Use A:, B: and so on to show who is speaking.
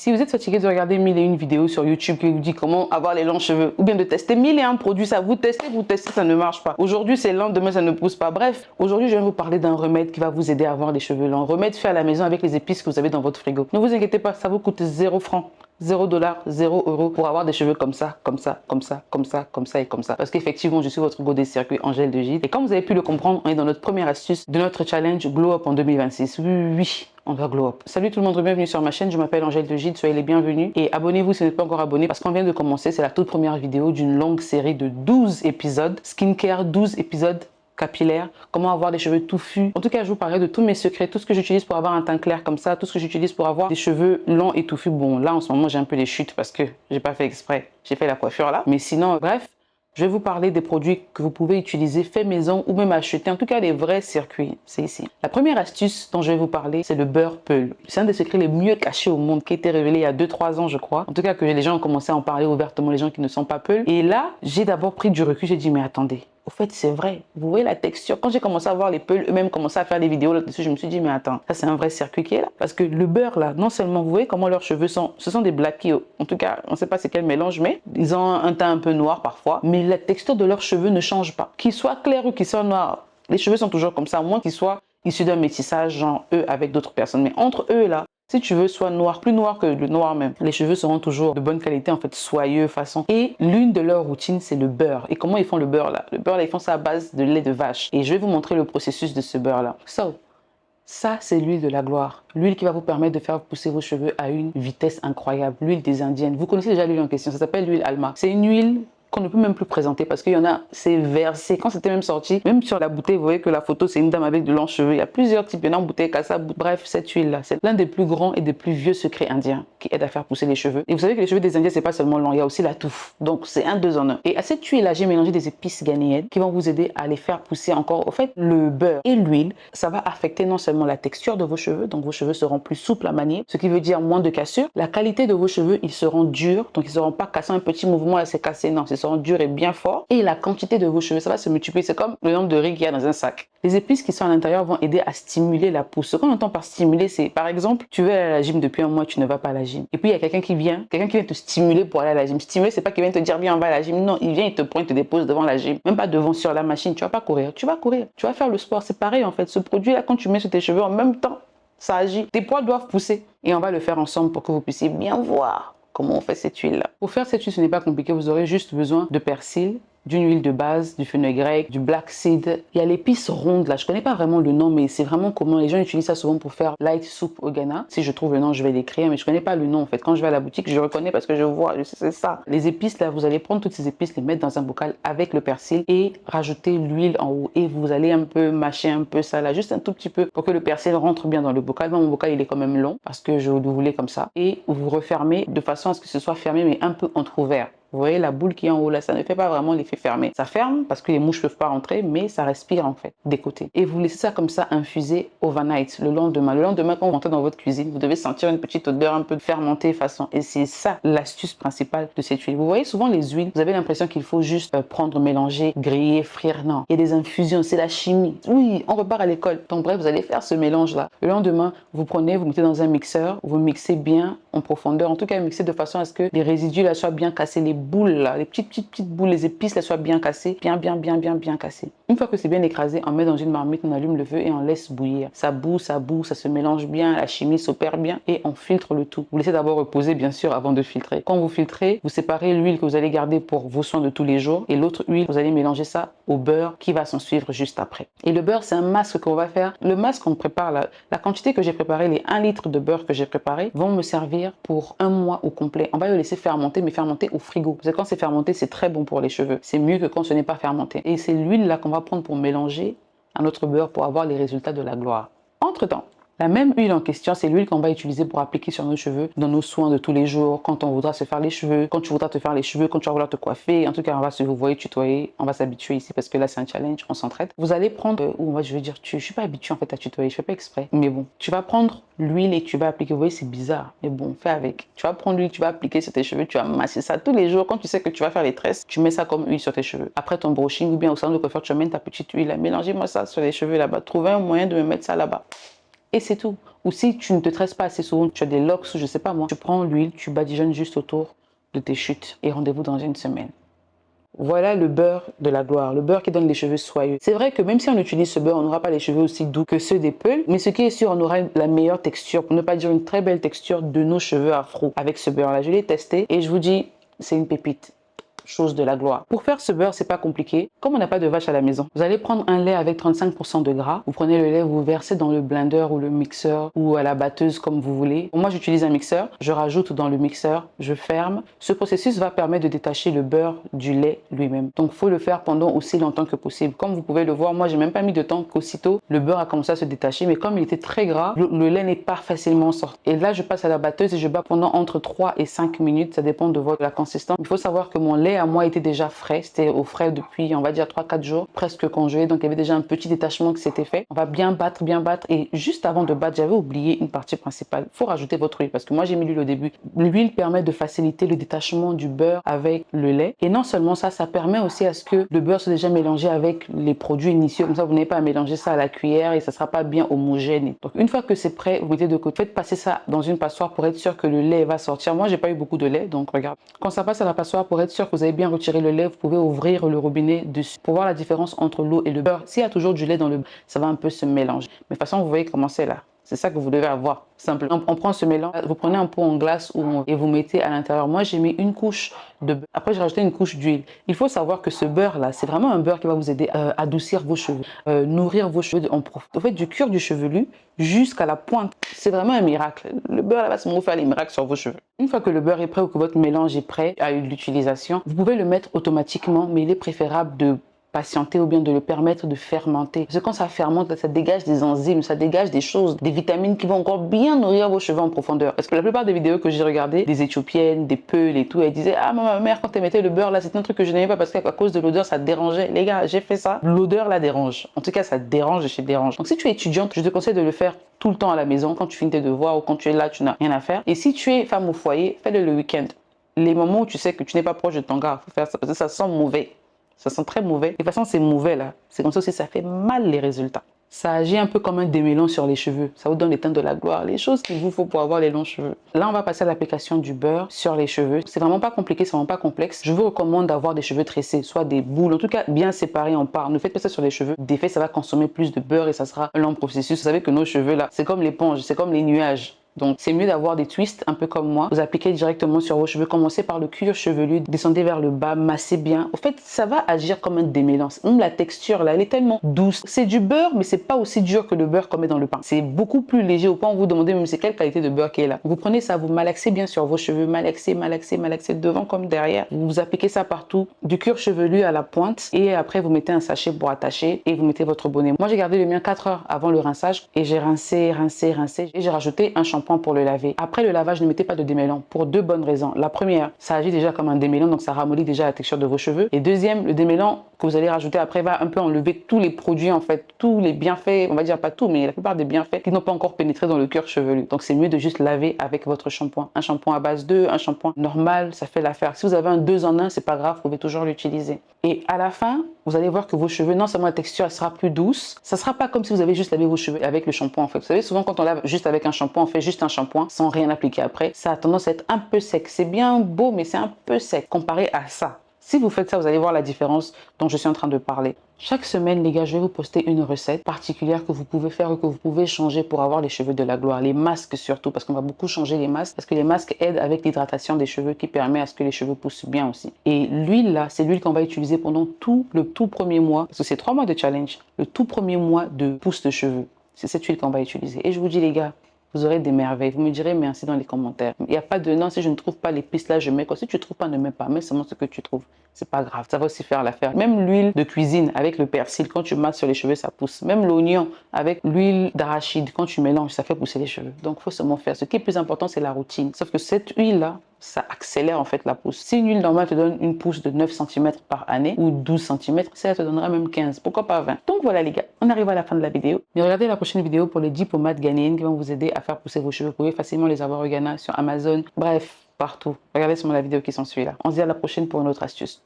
A: Si vous êtes fatigué de regarder 1001 vidéos sur YouTube qui vous dit comment avoir les longs cheveux, ou bien de tester 1001 produits, ça vous testez, ça ne marche pas. Aujourd'hui c'est lent, demain ça ne pousse pas. Bref, aujourd'hui je vais vous parler d'un remède qui va vous aider à avoir les cheveux longs. Remède fait à la maison avec les épices que vous avez dans votre frigo. Ne vous inquiétez pas, ça vous coûte 0 francs. 0 $, 0 € pour avoir des cheveux comme ça, comme ça, comme ça, comme ça, comme ça et comme ça. Parce qu'effectivement, je suis votre go des circuits Angèle de Gide. Et comme vous avez pu le comprendre, on est dans notre première astuce de notre challenge Glow Up en 2026. Oui, on va glow up. Salut tout le monde, bienvenue sur ma chaîne. Je m'appelle Angèle de Gide, soyez les bienvenus. Et abonnez-vous si vous n'êtes pas encore abonné parce qu'on vient de commencer. C'est la toute première vidéo d'une longue série de 12 épisodes. Skincare, 12 épisodes. Capillaire, comment avoir des cheveux touffus. En tout cas, je vous parlerai de tous mes secrets, tout ce que j'utilise pour avoir un teint clair comme ça, tout ce que j'utilise pour avoir des cheveux longs et touffus. Bon, là, en ce moment, j'ai un peu les chutes parce que j'ai pas fait exprès. J'ai fait la coiffure là. Mais sinon, bref, je vais vous parler des produits que vous pouvez utiliser fait maison ou même acheter. En tout cas, les vrais circuits, c'est ici. La première astuce dont je vais vous parler, c'est le beurre Peul. C'est un des secrets les mieux cachés au monde qui a été révélé il y a 2-3 ans, je crois. En tout cas, que les gens ont commencé à en parler ouvertement, les gens qui ne sont pas Peul. Et là, j'ai d'abord pris du recul, j'ai dit, mais attendez. Au fait, c'est vrai. Vous voyez la texture. Quand j'ai commencé à voir les Peuls eux-mêmes commencer à faire des vidéos là-dessus, je me suis dit, mais attends, ça c'est un vrai circuit qui est là. Parce que le beurre là, non seulement, vous voyez comment leurs cheveux sont, ce sont des blackies. En tout cas, on ne sait pas c'est quel mélange, mais ils ont un teint un peu noir parfois. Mais la texture de leurs cheveux ne change pas. Qu'ils soient clairs ou qu'ils soient noirs, les cheveux sont toujours comme ça, à moins qu'ils soient issus d'un métissage, genre eux avec d'autres personnes. Mais entre eux là, si tu veux, soit noir, plus noir que le noir même. Les cheveux seront toujours de bonne qualité, en fait, soyeux, façon. Et l'une de leurs routines, c'est le beurre. Et comment ils font le beurre là? Le beurre là, ils font ça à base de lait de vache. Et je vais vous montrer le processus de ce beurre là. Ça, c'est l'huile de la gloire. L'huile qui va vous permettre de faire pousser vos cheveux à une vitesse incroyable. L'huile des Indiennes. Vous connaissez déjà l'huile en question. Ça s'appelle l'huile Alma. C'est une huile qu'on ne peut même plus présenter parce qu'il y en a, c'est versé. Quand c'était même sorti, même sur la bouteille, vous voyez que la photo, c'est une dame avec de longs cheveux. Il y a plusieurs types, il y en a en bouteille, cassa. Bref, cette huile-là, c'est l'un des plus grands et des plus vieux secrets indiens qui aide à faire pousser les cheveux. Et vous savez que les cheveux des Indiens, c'est pas seulement long, il y a aussi la touffe. Donc, c'est un 2 en 1. Et à cette huile-là, j'ai mélangé des épices ghanéennes qui vont vous aider à les faire pousser encore. Au fait, le beurre et l'huile, ça va affecter non seulement la texture de vos cheveux, donc vos cheveux seront plus souples à manier, ce qui veut dire moins de cassure. La qualité de vos cheveux, ils seront durs, donc ils ne seront pas cassés, un petit mouvement, là, c'est cassé. Non, ils seront durs et bien fort. Et la quantité de vos cheveux, ça va se multiplier. C'est comme le nombre de riz qu'il y a dans un sac. Les épices qui sont à l'intérieur vont aider à stimuler la pousse. Ce qu'on entend par stimuler, c'est par exemple, tu veux aller à la gym depuis un mois, tu ne vas pas à la gym. Et puis il y a quelqu'un qui vient te stimuler pour aller à la gym. Stimuler, c'est pas qu'il vient te dire viens on va à la gym. Non, il vient, il te prend, il te dépose devant la gym. Même pas devant sur la machine. Tu vas pas courir. Tu vas courir. Tu vas faire le sport. C'est pareil en fait. Ce produit-là, quand tu mets sur tes cheveux en même temps, ça agit. Tes poils doivent pousser. Et on va le faire ensemble pour que vous puissiez bien voir comment on fait cette huile-là. Pour faire cette huile, ce n'est pas compliqué. Vous aurez juste besoin de persil, d'une huile de base, du fenugrec, du black seed. Il y a l'épice ronde là, je connais pas vraiment le nom, mais c'est vraiment comment les gens utilisent ça souvent pour faire light soup au Ghana. Si je trouve le nom, je vais l'écrire, mais je connais pas le nom en fait. Quand je vais à la boutique, je reconnais parce que je vois, je sais c'est ça. Les épices là, vous allez prendre toutes ces épices, les mettre dans un bocal avec le persil et rajouter l'huile en haut. Et vous allez un peu mâcher un peu ça là, juste un tout petit peu pour que le persil rentre bien dans le bocal. Moi, mon bocal il est quand même long parce que je le voulais comme ça. Et vous refermez de façon à ce que ce soit fermé mais un peu entrouvert. Vous voyez la boule qui est en haut là, ça ne fait pas vraiment l'effet fermé. Ça ferme parce que les mouches ne peuvent pas rentrer, mais ça respire en fait des côtés. Et vous laissez ça comme ça infuser overnight le lendemain. Le lendemain, quand vous rentrez dans votre cuisine, vous devez sentir une petite odeur un peu fermentée façon. Et c'est ça l'astuce principale de cette huile. Vous voyez souvent les huiles, vous avez l'impression qu'il faut juste prendre, mélanger, griller, frire. Non, il y a des infusions, c'est la chimie. Oui, on repart à l'école. Donc bref, vous allez faire ce mélange là. Le lendemain, vous prenez, vous mettez dans un mixeur, vous mixez bien en profondeur. En tout cas, mixez de façon à ce que les résidus là soient bien cassés, les boules là, les petites boules, les épices là soient bien cassées, bien cassées. Une fois que c'est bien écrasé, on met dans une marmite, on allume le feu et on laisse bouillir. Ça bout, ça se mélange bien, la chimie s'opère bien et on filtre le tout. Vous laissez d'abord reposer bien sûr avant de filtrer. Quand vous filtrez, vous séparez l'huile que vous allez garder pour vos soins de tous les jours et l'autre huile, vous allez mélanger ça au beurre qui va s'en suivre juste après. Et le beurre, c'est un masque qu'on va faire. Le masque qu'on prépare là, la quantité que j'ai préparée, les 1 litre de beurre que j'ai préparé vont me servir pour un mois au complet. On va le laisser fermenter, mais fermenter au frigo. Parce que quand c'est fermenté, c'est très bon pour les cheveux. C'est mieux que quand ce n'est pas fermenté. Et c'est l'huile là qu'on va prendre pour mélanger à notre beurre pour avoir les résultats de la gloire. Entre-temps, la même huile en question, c'est l'huile qu'on va utiliser pour appliquer sur nos cheveux, dans nos soins de tous les jours, quand on voudra se faire les cheveux, quand tu voudras te faire les cheveux, quand tu vas vouloir te coiffer. En tout cas, on va se vous voyez tutoyer, on va s'habituer ici parce que là c'est un challenge, on s'entraide. Vous allez prendre, ou moi je veux dire, je suis pas habituée en fait à tutoyer, je fais pas exprès. Mais bon, tu vas prendre l'huile et tu vas appliquer. Vous voyez, c'est bizarre, mais bon, fais avec. Tu vas prendre l'huile, tu vas appliquer sur tes cheveux, tu vas masser ça tous les jours. Quand tu sais que tu vas faire les tresses, tu mets ça comme huile sur tes cheveux. Après ton brushing ou bien au salon de coiffure, tu amènes ta petite huile, mélangez-moi ça sur les cheveux là-bas. Trouvez un moyen de me mettre ça là-bas. Et c'est tout. Ou si tu ne te tresses pas assez souvent, tu as des locks ou je sais pas moi, tu prends l'huile, tu badigeonnes juste autour de tes chutes et rendez-vous dans une semaine. Voilà le beurre de la gloire, le beurre qui donne les cheveux soyeux. C'est vrai que même si on utilise ce beurre, on n'aura pas les cheveux aussi doux que ceux des peuls, mais ce qui est sûr, on aura la meilleure texture, pour ne pas dire une très belle texture de nos cheveux afro avec ce beurre-là. Je l'ai testé et je vous dis, c'est une pépite. Chose de la gloire. Pour faire ce beurre, c'est pas compliqué. Comme on n'a pas de vache à la maison, vous allez prendre un lait avec 35% de gras. Vous prenez le lait, vous versez dans le blender ou le mixeur ou à la batteuse comme vous voulez. Moi, j'utilise un mixeur. Je rajoute dans le mixeur, je ferme. Ce processus va permettre de détacher le beurre du lait lui-même. Donc, faut le faire pendant aussi longtemps que possible. Comme vous pouvez le voir, moi, j'ai même pas mis de temps qu'aussitôt le beurre a commencé à se détacher. Mais comme il était très gras, le lait n'est pas facilement sorti. Et là, je passe à la batteuse et je bats pendant entre 3 et 5 minutes. Ça dépend de la consistance. Il faut savoir que mon lait à moi était déjà frais, c'était au frais depuis on va dire 3-4 jours, presque congelé, donc il y avait déjà un petit détachement qui s'était fait. On va bien battre et juste avant de battre, j'avais oublié une partie principale. Il faut rajouter votre huile parce que moi j'ai mis l'huile au début. L'huile permet de faciliter le détachement du beurre avec le lait et non seulement ça, ça permet aussi à ce que le beurre soit déjà mélangé avec les produits initiaux, comme ça vous n'avez pas à mélanger ça à la cuillère et ça sera pas bien homogène. Donc une fois que c'est prêt, vous mettez de côté, faites passer ça dans une passoire pour être sûr que le lait va sortir. Moi j'ai pas eu beaucoup de lait, donc regarde. Quand ça passe à la passoire, pour être sûr que vous avez bien retiré le lait, vous pouvez ouvrir le robinet dessus pour voir la différence entre l'eau et le beurre. S'il y a toujours du lait dans le beurre, ça va un peu se mélanger. Mais de toute façon, vous voyez comment c'est là. C'est ça que vous devez avoir, simplement. On prend ce mélange, vous prenez un pot en glace et vous mettez à l'intérieur. Moi, j'ai mis une couche de beurre. Après, j'ai rajouté une couche d'huile. Il faut savoir que ce beurre-là, c'est vraiment un beurre qui va vous aider à adoucir vos cheveux, nourrir vos cheveux. En fait, du cuir du chevelu jusqu'à la pointe. C'est vraiment un miracle. Le beurre, là, va faire les miracles sur vos cheveux. Une fois que le beurre est prêt ou que votre mélange est prêt à l'utilisation, vous pouvez le mettre automatiquement, mais il est préférable de patienter ou bien de le permettre de fermenter. Parce que quand ça fermente, ça dégage des enzymes, ça dégage des choses, des vitamines qui vont encore bien nourrir vos cheveux en profondeur. Parce que la plupart des vidéos que j'ai regardées, des Éthiopiennes, des Peuls et tout, elles disaient « Ah, ma mère, quand elle mettait le beurre là, c'était un truc que je n'aimais pas parce qu'à cause de l'odeur, ça dérangeait. » Les gars, j'ai fait ça. L'odeur la dérange. En tout cas, ça dérange chez dérange. Donc si tu es étudiante, je te conseille de le faire tout le temps à la maison, quand tu finis tes devoirs ou quand tu es là, tu n'as rien à faire. Et si tu es femme au foyer, fais-le le week-end. Les moments où tu sais que tu n'es pas proche de ton gars, faut faire ça parce que ça sent mauvais. Ça sent très mauvais. De toute façon, c'est mauvais là. C'est comme ça aussi, ça fait mal les résultats. Ça agit un peu comme un démêlant sur les cheveux. Ça vous donne les teintes de la gloire, les choses qu'il vous faut pour avoir les longs cheveux. Là, on va passer à l'application du beurre sur les cheveux. C'est vraiment pas compliqué, c'est vraiment pas complexe. Je vous recommande d'avoir des cheveux tressés, soit des boules, en tout cas bien séparés en parts. Ne faites pas ça sur les cheveux. D'effet, ça va consommer plus de beurre et ça sera un long processus. Vous savez que nos cheveux là, c'est comme l'éponge, c'est comme les nuages. Donc, c'est mieux d'avoir des twists, un peu comme moi. Vous appliquez directement sur vos cheveux. Commencez par le cuir chevelu, descendez vers le bas, massez bien. Au fait, ça va agir comme un démêlant. Même la texture, là, elle est tellement douce. C'est du beurre, mais c'est pas aussi dur que le beurre qu'on met dans le pain. C'est beaucoup plus léger. Au point où vous demandez même c'est quelle qualité de beurre qui est là. Vous prenez ça, vous malaxez bien sur vos cheveux. Malaxez, malaxez, malaxez devant comme derrière. Vous appliquez ça partout. Du cuir chevelu à la pointe. Et après, vous mettez un sachet pour attacher et vous mettez votre bonnet. Moi, j'ai gardé le mien 4 heures avant le rinçage et j'ai rincé, rincé, rincé. Et j'ai rajouté un shampoing pour le laver. Après le lavage, ne mettez pas de démêlant pour deux bonnes raisons. La première, ça agit déjà comme un démêlant, donc ça ramollit déjà la texture de vos cheveux. Et deuxième, le démêlant que vous allez rajouter après va un peu enlever tous les produits, en fait, tous les bienfaits, on va dire pas tout, mais la plupart des bienfaits qui n'ont pas encore pénétré dans le cuir chevelu. Donc c'est mieux de juste laver avec votre shampoing. Un shampoing à base d'œuf, un shampoing normal, ça fait l'affaire. Si vous avez un 2 en 1, c'est pas grave, vous pouvez toujours l'utiliser. Et à la fin, vous allez voir que vos cheveux, non seulement la texture elle sera plus douce, ça sera pas comme si vous avez juste lavé vos cheveux avec le shampoing en fait. Vous savez, souvent quand on lave juste avec un shampoing, on fait juste un shampoing sans rien appliquer après. Ça a tendance à être un peu sec. C'est bien beau, mais c'est un peu sec comparé à ça. Si vous faites ça, vous allez voir la différence dont je suis en train de parler. Chaque semaine, les gars, je vais vous poster une recette particulière que vous pouvez faire ou que vous pouvez changer pour avoir les cheveux de la gloire. Les masques surtout, parce qu'on va beaucoup changer les masques, parce que les masques aident avec l'hydratation des cheveux qui permet à ce que les cheveux poussent bien aussi. Et l'huile là, c'est l'huile qu'on va utiliser pendant le tout premier mois, parce que c'est 3 mois de challenge, le tout premier mois de pousse de cheveux. C'est cette huile qu'on va utiliser. Et je vous dis les gars, vous aurez des merveilles. Vous me direz merci dans les commentaires. Il n'y a pas de non, si je ne trouve pas l'épice là, je mets quoi. Si tu ne trouves pas, ne mets pas. Mets seulement ce que tu trouves. C'est pas grave. Ça va aussi faire l'affaire. Même l'huile de cuisine avec le persil, quand tu masses sur les cheveux, ça pousse. Même l'oignon avec l'huile d'arachide, quand tu mélanges, ça fait pousser les cheveux. Donc, il faut seulement faire. Ce qui est plus important, c'est la routine. Sauf que cette huile-là, ça accélère en fait la pousse. Si une huile normale te donne une pousse de 9 cm par année ou 12 cm, ça te donnera même 15, pourquoi pas 20. Donc voilà les gars, on arrive à la fin de la vidéo. Mais regardez la prochaine vidéo pour les 10 pommades ghanéennes qui vont vous aider à faire pousser vos cheveux. Vous pouvez facilement les avoir au Ghana, sur Amazon, bref, partout. Regardez sur la vidéo qui s'ensuit là. On se dit à la prochaine pour une autre astuce.